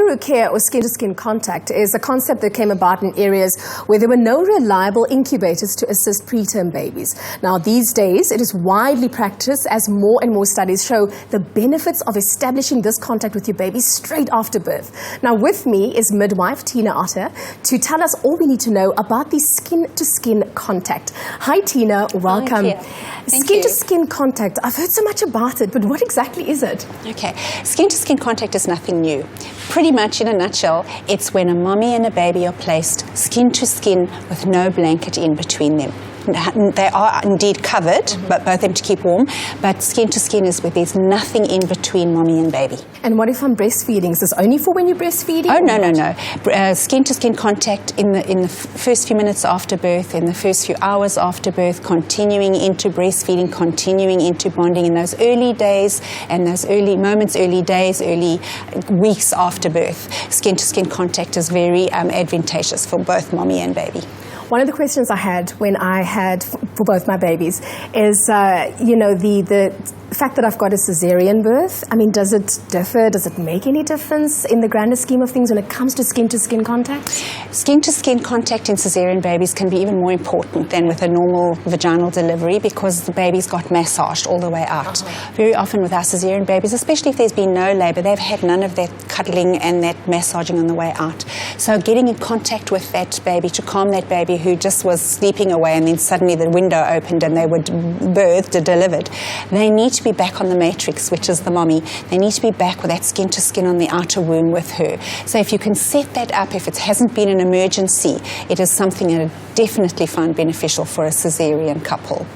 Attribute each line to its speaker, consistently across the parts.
Speaker 1: Kangaroo care or skin-to-skin contact is a concept that came about in areas where there were no reliable incubators to assist preterm babies. Now, these days, it is widely practiced as more and more studies show the benefits of establishing this contact with your baby straight after birth. Now, with me is midwife Tina Otte to tell us all we need to know about the skin-to-skin contact. Hi, Tina. Welcome. Skin-to-skin contact. I've heard so much about it, but what exactly is it?
Speaker 2: Okay, skin-to-skin contact is nothing new. Pretty much in a nutshell, it's when a mommy and a baby are placed skin-to-skin with no blanket in between them. They are indeed covered, but both of them to keep warm, but skin-to-skin is where there's nothing in between mommy and baby.
Speaker 1: And what if I'm breastfeeding? Is this only for when you're breastfeeding?
Speaker 2: Oh, no. Skin-to-skin contact in the first few minutes after birth, in the first few hours after birth, continuing into breastfeeding, continuing into bonding in those early days and those early moments, early days, early weeks after birth. Skin-to-skin contact is very advantageous for both mommy and baby.
Speaker 1: One of the questions I had when I had for both my babies is, the fact that I've got a cesarean birth. I mean, does it differ? Does it make any difference in the grander scheme of things when it comes to skin-to-skin contact?
Speaker 2: Skin-to-skin contact in cesarean babies can be even more important than with a normal vaginal delivery because the baby's got massaged all the way out. Very often with our cesarean babies, especially if there's been no labour, they've had none of that cuddling and that massaging on the way out. So getting in contact with that baby to calm that baby who just was sleeping away and then suddenly the window opened and they were birthed or delivered, they need to be back on the matrix, which is the mommy. They need to be back with that skin-to-skin on the outer womb with her. So if you can set that up, if it hasn't been an emergency, it is something that I definitely find beneficial for a cesarean couple,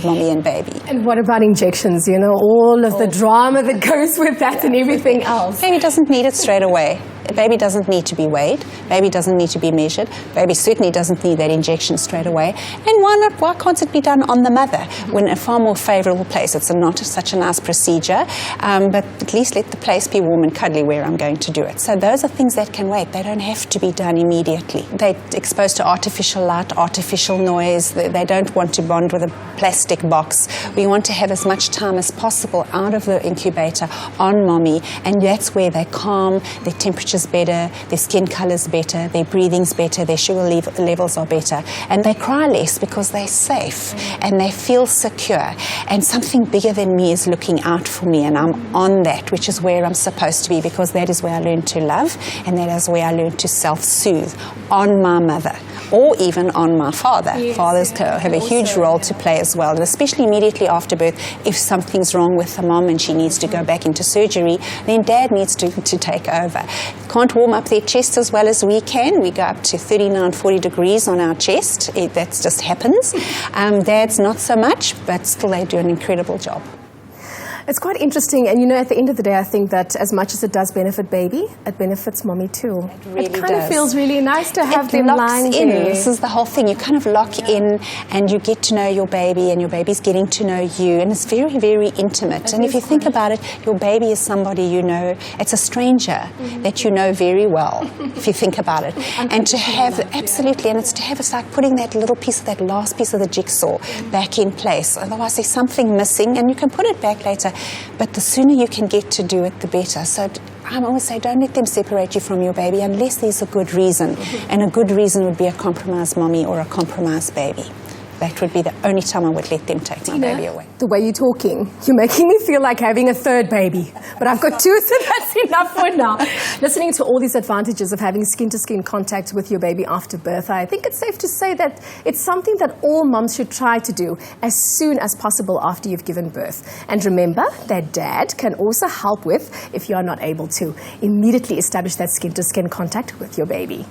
Speaker 2: mommy and baby.
Speaker 1: And what about injections? You know, all of the drama that goes with that and everything else.
Speaker 2: Baby doesn't need it straight away. Baby doesn't need to be weighed. Baby doesn't need to be measured. Baby certainly doesn't need that injection straight away. And why not? Why can't it be done on the mother in a far more favourable place? It's not such a nice procedure, but at least let the place be warm and cuddly where I'm going to do it. So those are things that can wait. They don't have to be done immediately. They're exposed to artificial light, artificial noise. They don't want to bond with a plastic box. We want to have as much time as possible out of the incubator on mommy, and that's where they're calm, their temperature's better, their skin colour's better, their breathing's better, their sugar levels are better, and they cry less because they're safe and they feel secure. And something bigger than me is looking out for me, and I'm on that, which is where I'm supposed to be, because that is where I learn to love, and that is where I learn to self-soothe on my mother, or even on my father. Yes, Fathers have a huge role to play as well, and especially immediately after birth, if something's wrong with the mom and she needs to go back into surgery, then dad needs to take over. Can't warm up their chest as well as we can. We go up to 39, 40 degrees on our chest. That just happens. Dads not so much, but still they do an incredible job.
Speaker 1: It's quite interesting, and at the end of the day, I think that as much as it does benefit baby, it benefits mommy too.
Speaker 2: It
Speaker 1: kind of feels really nice to have them lying
Speaker 2: in.
Speaker 1: there.
Speaker 2: This is the whole thing. You kind of lock in, and you get to know your baby, and your baby's getting to know you, and it's very, very intimate. And if you think about it, your baby is somebody you know. It's a stranger that you know very well, if you think about it. And to have, absolutely, and it's like putting that little piece, that last piece of the jigsaw back in place. Otherwise, there's something missing, and you can put it back later. But the sooner you can get to do it, the better. So I always say, don't let them separate you from your baby unless there's a good reason. And a good reason would be a compromised mommy or a compromised baby. That would be the only time I would let them take my baby away.
Speaker 1: The way you're talking, you're making me feel like having a third baby. But I've got two, so that's enough for now. Listening to all these advantages of having skin-to-skin contact with your baby after birth, I think it's safe to say that it's something that all moms should try to do as soon as possible after you've given birth. And remember that dad can also help with, if you're not able to, immediately establish that skin-to-skin contact with your baby.